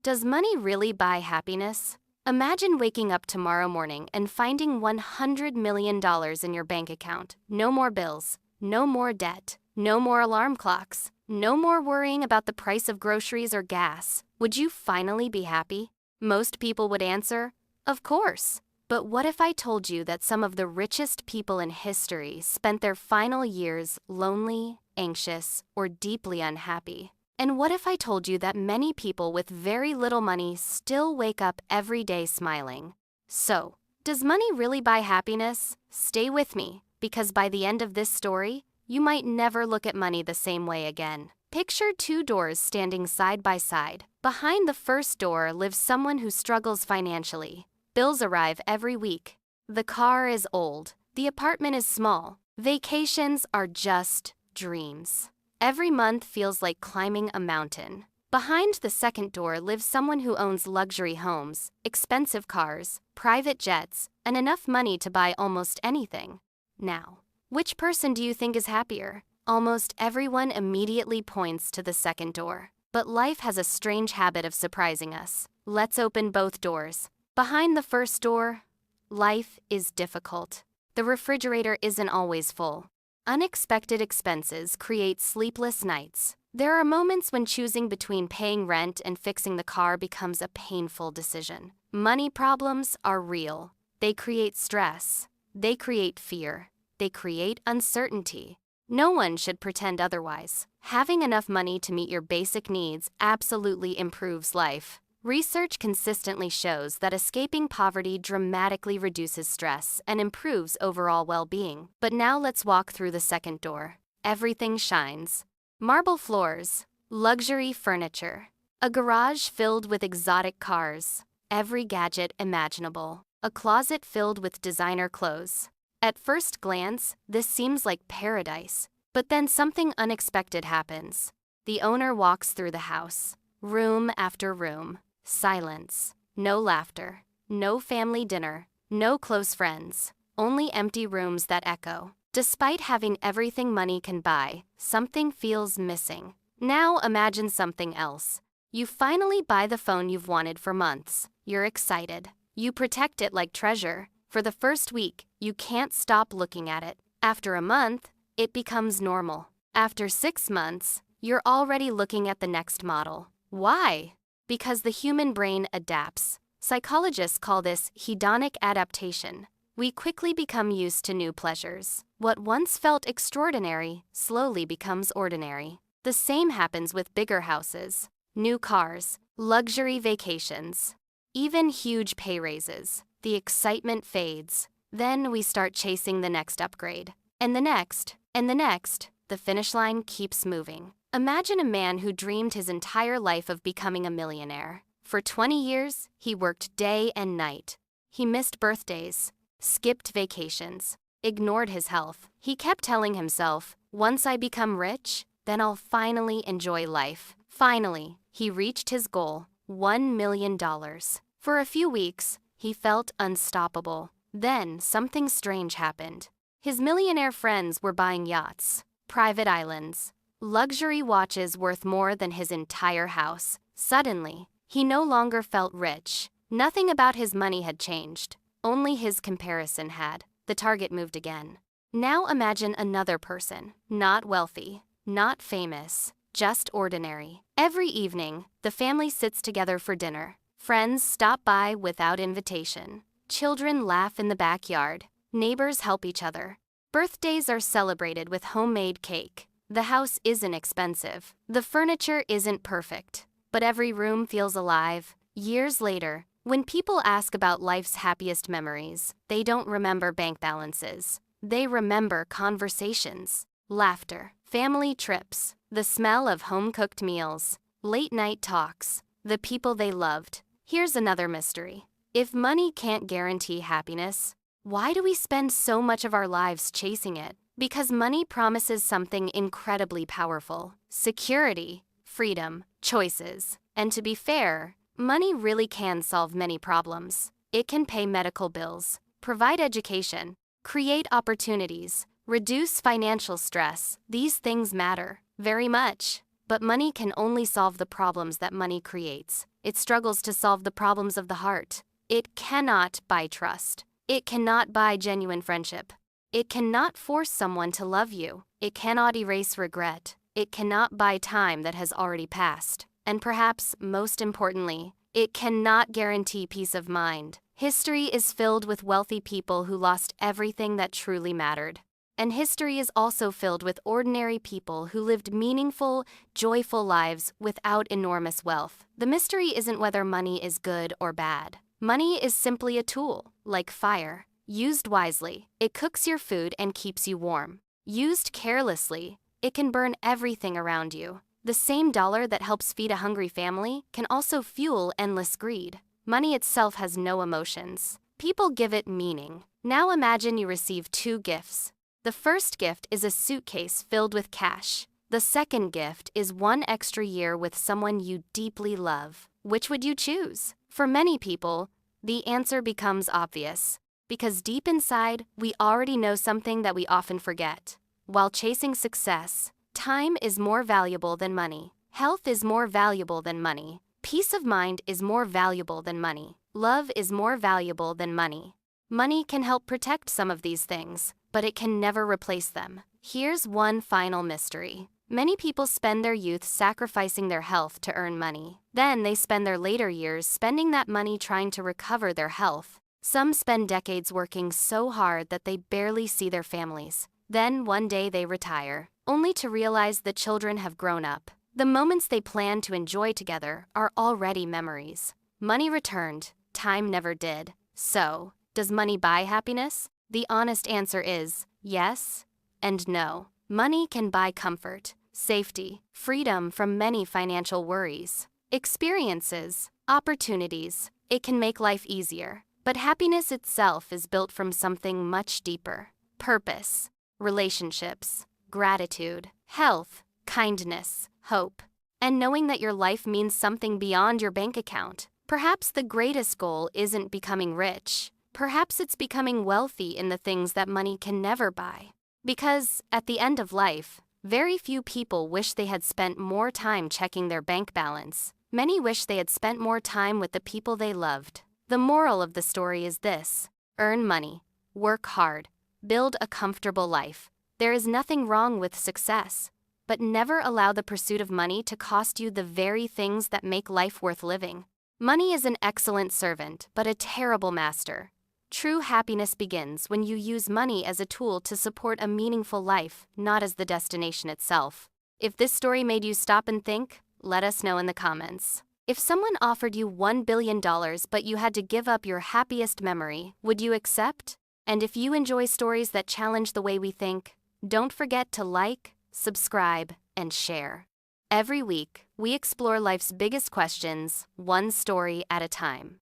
Does money really buy happiness? Imagine waking up tomorrow morning and finding $100 million in your bank account. No more bills, no more debt, no more alarm clocks, no more worrying about the price of groceries or gas. Would you finally be happy? Most people would answer, of course. But what if I told you that some of the richest people in history spent their final years lonely, anxious, or deeply unhappy? And what if I told you that many people with very little money still wake up every day smiling? So, does money really buy happiness? Stay with me, because by the end of this story, you might never look at money the same way again. Picture two doors standing side by side. Behind the first door lives someone who struggles financially. Bills arrive every week. The car is old. The apartment is small. Vacations are just dreams. Every month feels like climbing a mountain. Behind the second door lives someone who owns luxury homes, expensive cars, private jets, and enough money to buy almost anything. Now, which person do you think is happier? Almost everyone immediately points to the second door. But life has a strange habit of surprising us. Let's open both doors. Behind the first door, life is difficult. The refrigerator isn't always full. Unexpected expenses create sleepless nights. There are moments when choosing between paying rent and fixing the car becomes a painful decision. Money problems are real. They create stress. They create fear. They create uncertainty. No one should pretend otherwise. Having enough money to meet your basic needs absolutely improves life. Research consistently shows that escaping poverty dramatically reduces stress and improves overall well-being. But now let's walk through the second door. Everything shines. Marble floors, luxury furniture, a garage filled with exotic cars, every gadget imaginable, a closet filled with designer clothes. At first glance, this seems like paradise. But then something unexpected happens. The owner walks through the house, room after room. Silence. No laughter. No family dinner. No close friends. Only empty rooms that echo. Despite having everything money can buy, something feels missing. Now imagine something else. You finally buy the phone you've wanted for months. You're excited. You protect it like treasure. For the first week, you can't stop looking at it. After a month, it becomes normal. After 6 months, you're already looking at the next model. Why? Because the human brain adapts. Psychologists call this hedonic adaptation. We quickly become used to new pleasures. What once felt extraordinary slowly becomes ordinary. The same happens with bigger houses, new cars, luxury vacations, even huge pay raises. The excitement fades. Then we start chasing the next upgrade. And the next, and the next. The finish line keeps moving. Imagine a man who dreamed his entire life of becoming a millionaire. For 20 years, he worked day and night. He missed birthdays, skipped vacations, ignored his health. He kept telling himself, once I become rich, then I'll finally enjoy life. Finally, he reached his goal, $1 million. For a few weeks, he felt unstoppable. Then something strange happened. His millionaire friends were buying yachts, private islands, luxury watches worth more than his entire house. Suddenly, he no longer felt rich. Nothing about his money had changed. Only his comparison had. The target moved again. Now imagine another person, not wealthy, not famous, just ordinary. Every evening, the family sits together for dinner. Friends stop by without invitation. Children laugh in the backyard. Neighbors help each other. Birthdays are celebrated with homemade cake. The house isn't expensive. The furniture isn't perfect. But every room feels alive. Years later, when people ask about life's happiest memories, they don't remember bank balances. They remember conversations, laughter, family trips, the smell of home-cooked meals, late-night talks, the people they loved. Here's another mystery. If money can't guarantee happiness, why do we spend so much of our lives chasing it? Because money promises something incredibly powerful: security, freedom, choices. And to be fair, money really can solve many problems. It can pay medical bills, provide education, create opportunities, reduce financial stress. These things matter very much. But money can only solve the problems that money creates. It struggles to solve the problems of the heart. It cannot buy trust. It cannot buy genuine friendship. It cannot force someone to love you. It cannot erase regret. It cannot buy time that has already passed. And perhaps, most importantly, it cannot guarantee peace of mind. History is filled with wealthy people who lost everything that truly mattered. And history is also filled with ordinary people who lived meaningful, joyful lives without enormous wealth. The mystery isn't whether money is good or bad. Money is simply a tool, like fire. Used wisely, it cooks your food and keeps you warm. Used carelessly, it can burn everything around you. The same dollar that helps feed a hungry family can also fuel endless greed. Money itself has no emotions. People give it meaning. Now imagine you receive two gifts. The first gift is a suitcase filled with cash. The second gift is one extra year with someone you deeply love. Which would you choose? For many people, the answer becomes obvious. Because deep inside, we already know something that we often forget. While chasing success, time is more valuable than money. Health is more valuable than money. Peace of mind is more valuable than money. Love is more valuable than money. Money can help protect some of these things, but it can never replace them. Here's one final mystery. Many people spend their youth sacrificing their health to earn money. Then they spend their later years spending that money trying to recover their health. Some spend decades working so hard that they barely see their families. Then one day they retire, only to realize the children have grown up. The moments they planned to enjoy together are already memories. Money returned, time never did. So, does money buy happiness? The honest answer is yes and no. Money can buy comfort, safety, freedom from many financial worries, experiences, opportunities. It can make life easier. But happiness itself is built from something much deeper. Purpose, relationships, gratitude, health, kindness, hope, and knowing that your life means something beyond your bank account. Perhaps the greatest goal isn't becoming rich. Perhaps it's becoming wealthy in the things that money can never buy. Because, at the end of life, very few people wish they had spent more time checking their bank balance. Many wish they had spent more time with the people they loved. The moral of the story is this: earn money, work hard, build a comfortable life. There is nothing wrong with success, but never allow the pursuit of money to cost you the very things that make life worth living. Money is an excellent servant, but a terrible master. True happiness begins when you use money as a tool to support a meaningful life, not as the destination itself. If this story made you stop and think, let us know in the comments. If someone offered you $1 billion but you had to give up your happiest memory, would you accept? And if you enjoy stories that challenge the way we think, don't forget to like, subscribe, and share. Every week, we explore life's biggest questions, one story at a time.